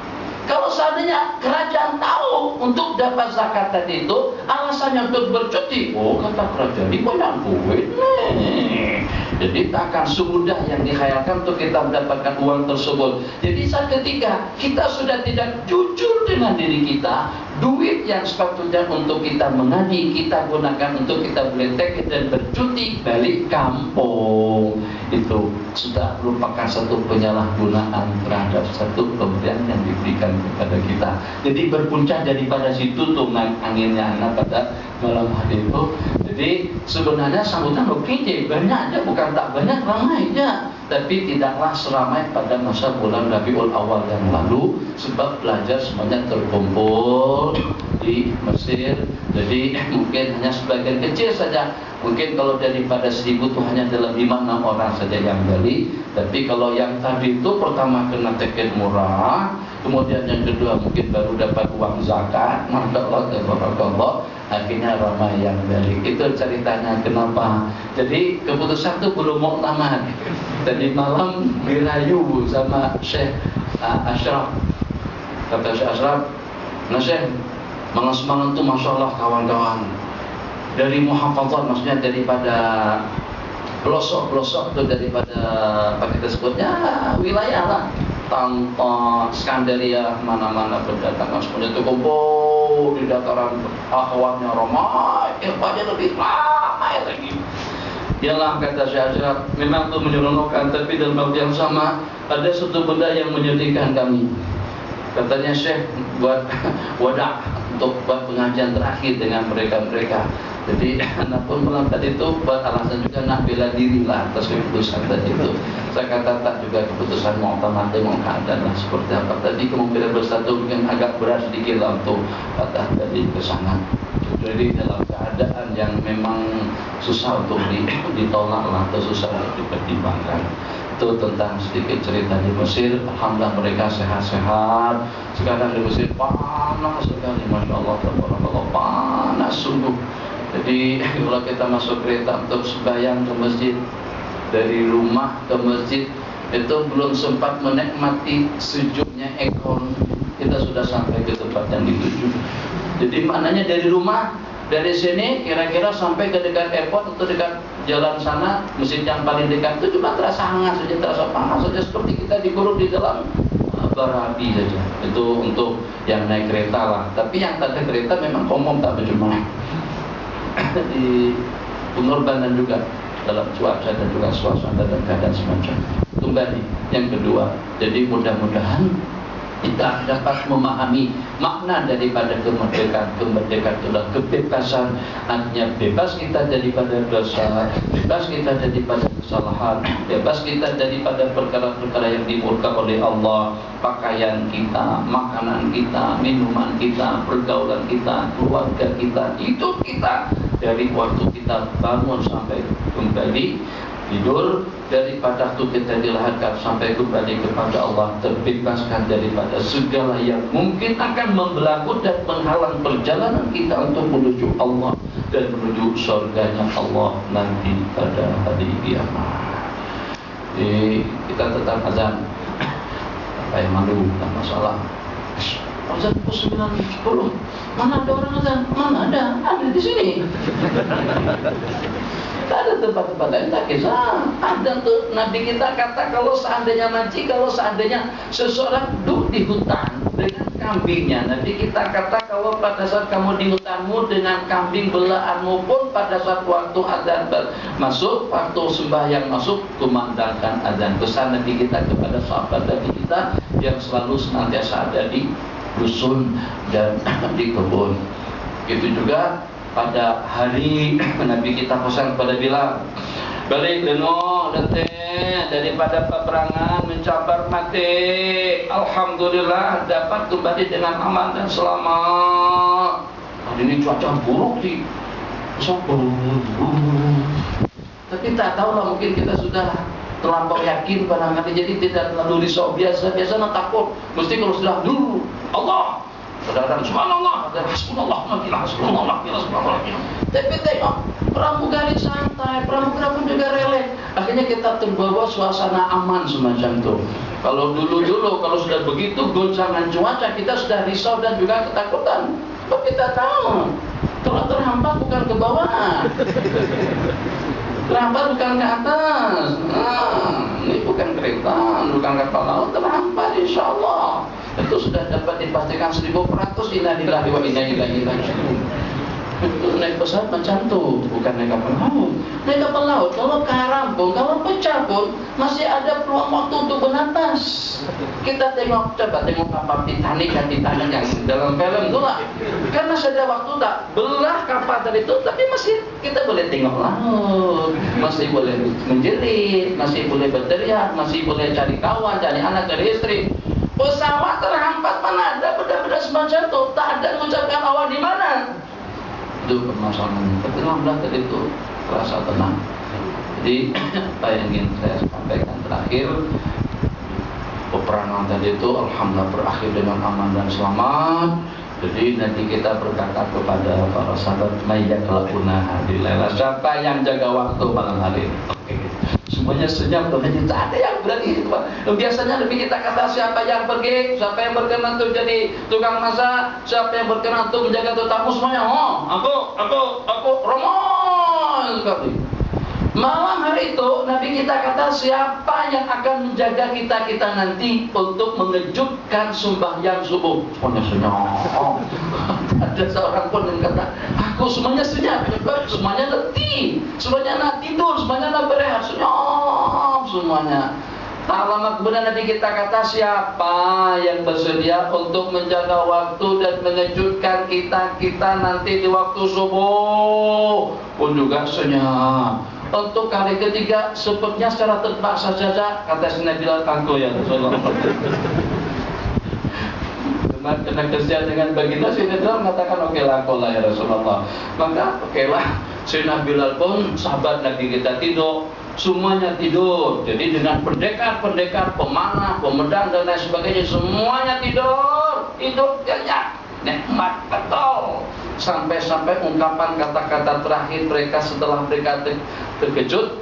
Kalau seandainya kerajaan tahu untuk dapat zakat tadi itu alasannya untuk bercuti, oh kata kerajaan ini banyak duit nih. Jadi tak akan semudah yang dikhayalkan untuk kita mendapatkan uang tersebut. Jadi saat ketika kita sudah tidak jujur dengan diri kita, duit yang sepatutnya untuk kita mengaji, kita gunakan untuk kita boleh take dan bercuti balik kampung. Itu sudah merupakan satu penyalahgunaan terhadap satu pemberian yang diberikan kepada kita. Jadi berpuncak daripada situ tuh anginnya anak pada malam hari itu. Jadi sebenarnya sambutan oke, banyak aja, bukan tak banyak, ramai aja. Tapi tidaklah seramai pada masa bulan Rabiul Awal yang lalu, sebab pelajar semuanya terkumpul di Mesir. Jadi mungkin hanya sebagian kecil saja. Mungkin kalau daripada 1000 itu hanya dalam 5-6 orang saja yang beli. Tapi kalau yang tadi itu pertama kena tiket murah, kemudian yang kedua mungkin baru dapat uang zakat, masya-Allah, akhirnya ramai yang balik. Itu ceritanya kenapa. Jadi keputusan itu belum muktamad. Tadi malam dirayu sama Syekh Ashraf. Kata Syekh Ashraf, "Nah Syekh, semangat itu masya Allah kawan-kawan. Dari muhafazat, maksudnya daripada pelosok-pelosok itu, daripada apa kita sebutnya wilayah lah, tanpa Skandaria, mana-mana berdatangan semuanya itu kumpul di dataran akhwatnya ramai, ikhwanya lebih ramai lagi. Yalah, kata Syekh Ashraf, memang itu menyeronokkan, tapi dalam waktu yang sama ada satu benda yang menyedihkan kami. Katanya Syekh buat wadah untuk buat pengajian terakhir dengan mereka-mereka. Jadi anak pun malam tadi itu buat alasan juga nak bela diri lah atas keputusan tadi itu. Saya kata tak juga keputusan muktamad memang keadaan lah seperti apa tadi, kemungkinan bersatu mungkin agak berat sedikit lah untuk patah tadi ke sana. Jadi dalam keadaan yang memang susah untuk ditolak lah, atau susah untuk dipertimbangkan. Itu tentang sedikit cerita di Mesir. Alhamdulillah mereka sehat-sehat. Sekarang di Mesir panas sekali, masya Allah, tabarakallah, panas sungguh. Jadi kalau kita masuk kereta untuk sembahyang ke masjid, dari rumah ke masjid itu belum sempat menikmati sejuknya ekor, kita sudah sampai ke tempat yang dituju. Jadi maknanya dari rumah, dari sini kira-kira sampai ke dekat airport atau dekat jalan sana, masjid yang paling dekat itu cuma terasa hangat saja, terasa panas saja, seperti kita dikurung di dalam bara api saja. Itu untuk yang naik kereta lah. Tapi yang tak ada kereta memang umum tak berjumlah di pengorbanan juga dalam cuaca dan juga suasana dan keadaan semacam. Kembali yang kedua, jadi mudah-mudahan kita dapat memahami makna daripada kemerdekaan. Kemerdekaan itulah kebebasan, artinya bebas kita daripada dosa, bebas kita daripada kesalahan, bebas kita daripada perkara-perkara yang dimurka oleh Allah. Pakaian kita, makanan kita, minuman kita, pergaulan kita, keluarga kita, hidup kita, dari waktu kita bangun sampai kembali tidur, daripada waktu kita dilahirkan sampai kembali kepada Allah, terbebaskan daripada segala yang mungkin akan membelenggu dan menghalang perjalanan kita untuk menuju Allah dan menuju surganya Allah nanti pada hari kiamat. Jadi kita tetap azan, apa yang malu, tak masalah. Azan pukul 9.10. Mana ada orang azan? Mana ada? Ada di sini. Tak ada tempat-tempat lain, tak kisah. Ada tuh Nabi kita kata, kalau seandainya kalau seandainya seseorang duduk di hutan dengan kambingnya, Nabi kita kata, kalau pada saat kamu di hutanmu dengan kambing belaanmu pun, pada saat waktu azan masuk, waktu sembahyang masuk, kumandangkan azan. Pesan Nabi kita kepada sahabat Nabi kita yang selalu senantiasa ada di dusun dan di kebun. Itu juga pada hari Nabi kita pesan kepada Bilal, balik leno dete daripada peperangan mencabar mati, alhamdulillah dapat kembali dengan aman dan selamat. Hari ini cuaca buruk sih, tapi tak tahu lah, mungkin kita sudah terlampau yakin barangkali, jadi tidak terlalu risau. Biasa takut, mesti kalau sudah dulu Allah saudara, subhanallah, dan hasbunallah, hasbunallah, tapi tengok pramugari santai, pramugara pun juga relek. Akhirnya kita terbawa suasana aman semacam itu. Kalau dulu kalau sudah begitu goncangan cuaca, kita sudah risau dan juga ketakutan. Tapi kita tahu kalau terhambat bukan ke bawah, terhambat bukan ke atas. Ini bukan kereta, bukan kapal laut, terhambat insya Allah. Itu sudah dapat dipastikan 1000%. Innalillahi wa inna ilaihi raji'un. Itu naik pesawat macam tu, bukan naik kapal laut. Naik kapal laut kalau karampung, kalau pecah pun masih ada peluang waktu untuk bernapas. Kita coba tengok kapal Titanic yang dalam film tu lah. Kan masih ada waktu tak belah kapal tadi itu, tapi masih kita boleh tengok laut, masih boleh menjerit, masih boleh berteriak, masih boleh cari kawan, cari anak, cari istri. Pesawat terhambat, mana ada benda-benda semacam itu, tak ada mengucapkan awal di mana. Itu permasalahan. Tapi alhamdulillah tadi itu terasa tenang. Jadi apa yang ingin saya sampaikan terakhir, peperangan tadi itu alhamdulillah berakhir dengan aman dan selamat. Jadi nanti kita berkata kepada para sahabat, mayyakhlaquna hadil laila, siapa yang jaga waktu malam hari. Oke. Semuanya senyap, jadi tak ada yang berani. Biasanya lebih kita kata siapa yang pergi, siapa yang berkenan untuk jadi tukang masak, siapa yang berkenan untuk menjaga tetamu, semuanya aku Romo sekali. Malam hari itu Nabi kita kata, siapa yang akan menjaga kita nanti untuk mengejutkan sembahyang subuh. Semuanya senyap. Ada seorang pun yang kata, aku semuanya senyap, semuanya letih, semuanya nak tidur, semuanya nak berehat, senyap semuanya. Tak lama kemudian Nabi kita kata, siapa yang bersedia untuk menjaga waktu dan mengejutkan kita nanti di waktu subuh, pun juga senyap. Untuk kali ketiga, sepertinya secara terpaksa saja kata Nabi, aku ya Rasulullah. kena kesian dengan baginda, Sayyidina Bilal mengatakan oke lah ya Rasulullah. Maka oke lah, Sayyidina Bilal pun sahabat Nabi kita tidur, semuanya tidur. Jadi dengan pendekar, pemanah, pemedang dan lain sebagainya, semuanya tidur nyenyak, nikmat betul. Sampai ungkapan kata-kata terakhir mereka setelah mereka terkejut,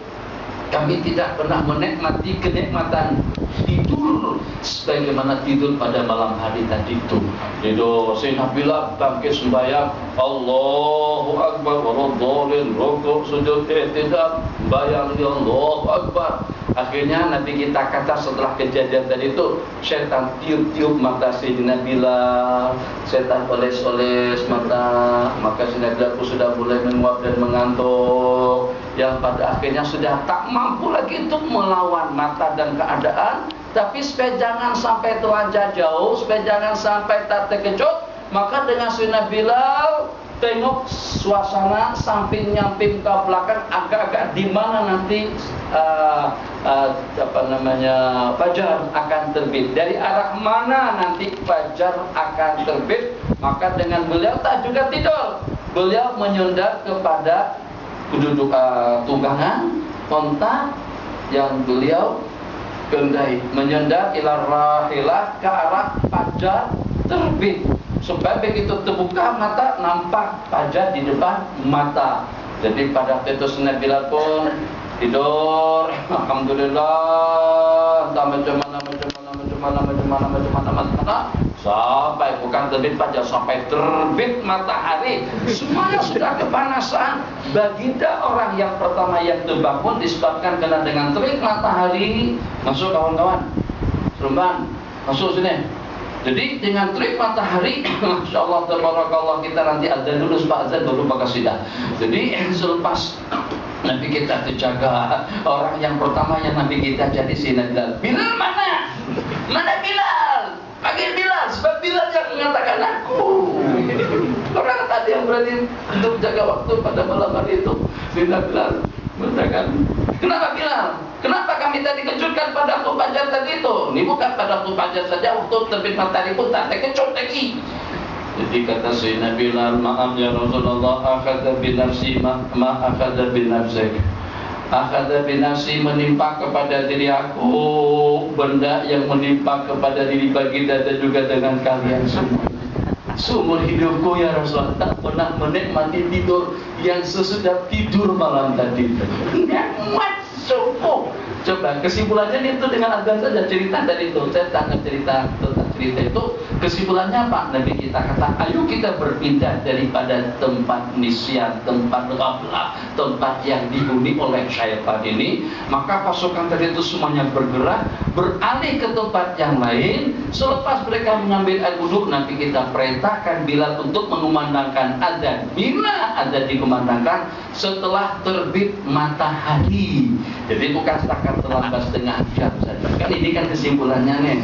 kami tidak pernah menikmati kenikmatan tidur sebagaimana tidur pada malam hari tadi itu. Tidur, Sayyidina Bilal bangkit sembahyang, Allahu Akbar, waradhdallin, rukuk, sujud, i'tidal, bayang lagi Allahu Akbar. Akhirnya Nabi kita kata setelah kejadian tadi itu, setan tiup-tiup mata Sayyidina Bilal, setan oles-oles mata, maka Sayyidina Bilal pun sudah mulai menguap dan mengantuk, yang pada akhirnya sudah tak mampu lagi untuk melawan mata dan keadaan. Tapi supaya jangan sampai telanjang jauh, supaya jangan sampai tak terkejut, maka dengan Sayyidina Bilal tengok suasana samping nyamping ke belakang, agak-agak di mana nanti fajar akan terbit, dari arah mana nanti fajar akan terbit. Maka dengan beliau tak juga tidur, beliau menyundar kepada tunggangan onta yang beliau kendai, menyundar ila rahilah ke arah fajar terbit, supaya begitu terbuka mata nampak fajar di depan mata. Jadi pada waktu itu Sayyidina Bilal pun tidur, alhamdulillah, sampai bukan terbit fajar, sampai terbit matahari, semuanya sudah kepanasan. Baginda orang yang pertama yang terbangun disebabkan kena dengan terik matahari. Masuk kawan-kawan, Seremban, masuk sini. Jadi dengan terik matahari, Masya Allah, tabarakallah, kita nanti azan dulu, sebab azan baru bakasidah. Jadi selepas Nabi kita terjaga, orang yang pertama yang Nabi kita jadi Sayyidina Bilal. Bilal mana? Mana Bilal? Panggil Bilal, sebab Bilal yang mengatakan aku. Orang tadi yang berani untuk jaga waktu pada malam hari itu, Sayyidina Bilal mengatakan, kenapa Bilal? Kenapa kami tadi kejutkan pada waktu fajar tadi itu? Ini bukan pada waktu fajar saja, waktu terbit matahari pun tak terkejut lagi. Jadi kata Sayyidina Bilal, maaf ya Rasulullah, akhadha binafsi akhadha binafsik. Akhadha binafsi, menimpa kepada diri aku benda yang menimpa kepada diri baginda dan juga dengan kalian semua. Seumur hidupku ya Rasulullah tak pernah menikmati tidur yang sesudah tidur malam tadi. Nikmat subuh. Coba kesimpulannya itu dengan azan saja, cerita tadi itu. Saya tanya cerita itu, kesimpulannya apa? Nabi kita kata, ayo kita berpindah daripada tempat nisyan, tempat ghablah, tempat yang dihuni oleh syaitan ini. Maka pasukan tadi itu semuanya bergerak, beralih ke tempat yang lain. Selepas mereka mengambil air wudhu, Nabi kita perintahkan Bilal untuk mengumandangkan azan. Bila azan dikumandangkan setelah terbit matahari. Jadi bukan setakat terlambat setengah jam saja. Kan ini kan kesimpulannya nih.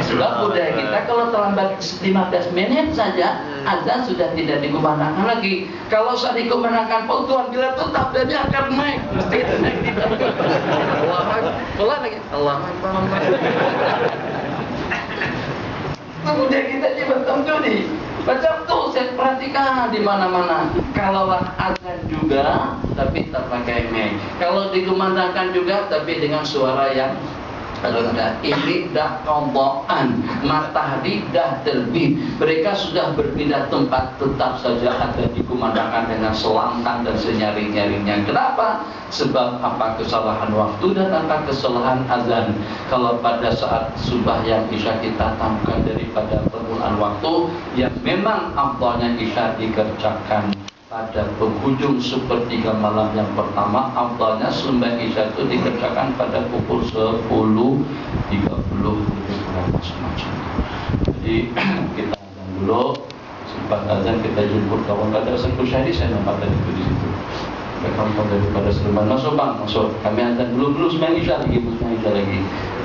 Sebab budaya kita kalau terlambat 15 menit saja, azan sudah tidak dikumandangkan lagi. Kalau saat dikumandangkan pun Tuhan Bilal tetap dan dia akan naik. Mesti naik di Allah Akbar lagi. Allah Akbar. Budaya kita di bertentu nih. Macam tuh saya perhatikan di mana-mana. Kalaulah azan juga, tapi tak pakai mic. Kalau dikumandangkan juga, tapi dengan suara yang rendah. Ini dah qadaan, matahari dah terbit. Mereka sudah berpindah tempat, tetap saja ada dikumandangkan dengan selantang dan senyaring-nyaringnya. Kenapa? Sebab apa kesalahan waktu dan apa kesalahan azan. Kalau pada saat sembahyang isya kita tampilkan daripada permulaan waktu yang memang afdalnya isya dikerjakan pada penghujung sepertiga malam yang pertama, afdalnya sembahyang isya itu dikerjakan pada pukul 10.30 semacam. Jadi kita azan dulu, sempat azan kita jemput kawan kata Sengku Syahri, saya nampak tadi itu di situ. Kawan daripada Seremban, masuk bang, masuk. Kami azan dulu sembahyang isya lagi,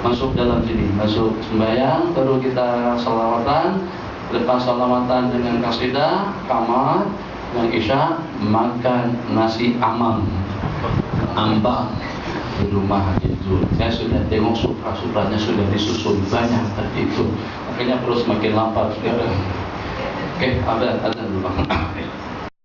masuk dalam sini, masuk sembahyang, baru kita salawatan. Lepas salawatan dengan kasidah, kamar. Yang isya makan nasi ambang di rumah itu. Saya sudah tengok supra-supranya sudah disusun banyak tadi itu. kayaknya perlu semakin lapar sekarang. Oke, ada dulu Bang.